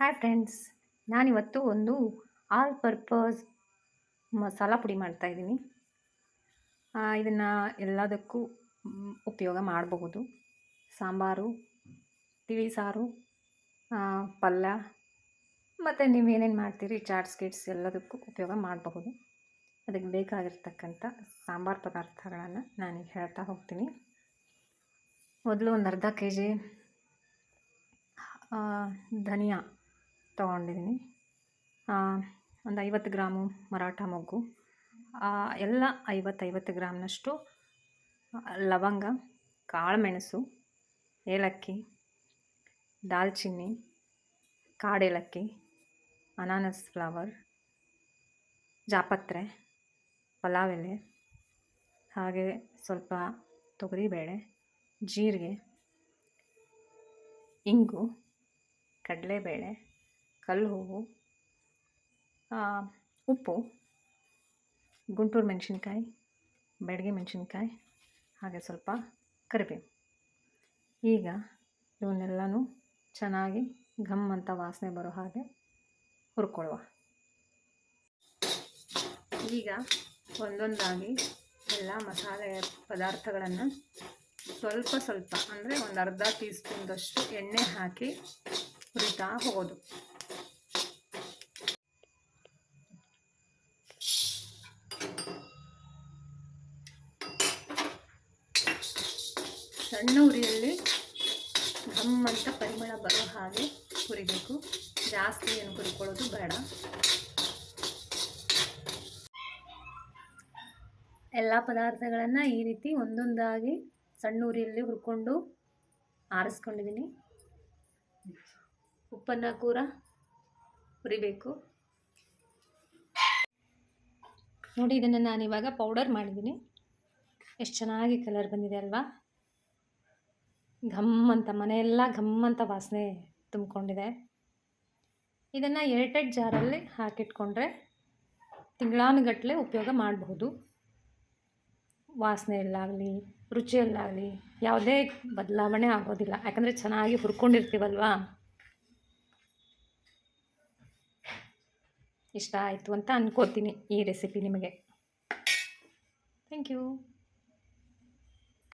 Hi friends, ನಾನಿವತ್ತು ಒಂದು all purpose masala ಪುಡಿ ಮಾಡ್ತಾಯಿದ್ದೀನಿ. ಇದನ್ನು ಎಲ್ಲದಕ್ಕೂ ಉಪಯೋಗ ಮಾಡಬಹುದು. ಸಾಂಬಾರು, ತಿಳಿ ಸಾರು, ಪಲ್ಯ ಮತ್ತು ನೀವೇನೇನು ಮಾಡ್ತೀರಿ ಚಾಟ್ಸ್ ಗಿಟ್ಸ್ ಎಲ್ಲದಕ್ಕೂ ಉಪಯೋಗ ಮಾಡಬಹುದು. ಅದಕ್ಕೆ ಬೇಕಾಗಿರ್ತಕ್ಕಂಥ ಸಾಂಬಾರು ಪದಾರ್ಥಗಳನ್ನು ನಾನೀಗ ಹೇಳ್ತಾ ಹೋಗ್ತೀನಿ. ಮೊದಲು ಒಂದು ಅರ್ಧ kg ಧನಿಯಾ ತೊಗೊಂಡಿದ್ದೀನಿ. ಒಂದು 50 ಗ್ರಾಮು ಮರಾಠ ಮೊಗ್ಗು, ಎಲ್ಲ 50 ಗ್ರಾಮ್ನಷ್ಟು ಲವಂಗ, ಕಾಳುಮೆಣಸು, ಏಲಕ್ಕಿ, ದಾಲ್ಚಿನ್ನಿ, ಕಾಡೇಲಕ್ಕಿ, ಅನಾನಸ್ ಫ್ಲವರ್, ಜಾಪತ್ರೆ, ಪಲಾವ್ ಎಲೆ, ಹಾಗೆ ಸ್ವಲ್ಪ ತೊಗರಿಬೇಳೆ, ಜೀರಿಗೆ, ಇಂಗು, ಕಡಲೆಬೇಳೆ, ಕಲ್ಲು ಹೂವು, ಉಪ್ಪು, ಗುಂಟೂರು ಮೆಣಸಿನ್ಕಾಯಿ, ಬೆಡಗೆ ಮೆಣಸಿನ್ಕಾಯಿ, ಹಾಗೆ ಸ್ವಲ್ಪ ಕರಿಬೇವು. ಈಗ ಇವನ್ನೆಲ್ಲನೂ ಚೆನ್ನಾಗಿ ಘಮ್ ಅಂತ ವಾಸನೆ ಬರೋ ಹಾಗೆ ಹುರ್ಕೊಳ್ಳುವ. ಈಗ ಒಂದೊಂದಾಗಿ ಎಲ್ಲ ಮಸಾಲೆ ಪದಾರ್ಥಗಳನ್ನು ಸ್ವಲ್ಪ ಅಂದರೆ ಒಂದು ಅರ್ಧ ಟೀ ಸ್ಪೂನ್ದಷ್ಟು ಎಣ್ಣೆ ಹಾಕಿ ಹುರಿತಾ ಹೋಗೋದು. ಸಣ್ಣ ಉರಿಯಲ್ಲಿ ಘಮ್ ಅಂತ ಪರಿಮಳ ಬರೋ ಹಾಗೆ ಹುರಿಬೇಕು. ಜಾಸ್ತಿ ಏನು ಹುರ್ಕೊಳ್ಳೋದು ಬೇಡ. ಎಲ್ಲ ಪದಾರ್ಥಗಳನ್ನು ಈ ರೀತಿ ಒಂದೊಂದಾಗಿ ಸಣ್ಣ ಉರಿಯಲ್ಲಿ ಹುರ್ಕೊಂಡು ಆರಿಸ್ಕೊಂಡಿದ್ದೀನಿ. ಉಪ್ಪನ್ನು ಕೂಡ ಹುರಿಬೇಕು. ನೋಡಿ, ಇದನ್ನು ನಾನಿವಾಗ ಪೌಡರ್ ಮಾಡಿದ್ದೀನಿ. ಎಷ್ಟು ಚೆನ್ನಾಗಿ ಕಲರ್ ಬಂದಿದೆ ಅಲ್ವಾ? ಘಮ್ ಅಂತ ಮನೆಯೆಲ್ಲ ಘಮ್ ಅಂತ ವಾಸನೆ ತುಂಬಿಕೊಂಡಿದೆ. ಇದನ್ನು ಏರ್ಟೈಟ್ ಜಾರಲ್ಲಿ ಹಾಕಿಟ್ಕೊಂಡ್ರೆ ತಿಂಗಳಾನುಗಟ್ಟಲೆ ಉಪಯೋಗ ಮಾಡಬಹುದು. ವಾಸನೆಯಲ್ಲಾಗಲಿ ರುಚಿಯಲ್ಲಾಗಲಿ ಯಾವುದೇ ಬದಲಾವಣೆ ಆಗೋದಿಲ್ಲ, ಯಾಕಂದರೆ ಚೆನ್ನಾಗಿ ಹುರ್ಕೊಂಡಿರ್ತೀವಲ್ವಾ. ಇಷ್ಟ ಆಯಿತು ಅಂತ ಅಂದ್ಕೋತೀನಿ ಈ ರೆಸಿಪಿ ನಿಮಗೆ. Thank you.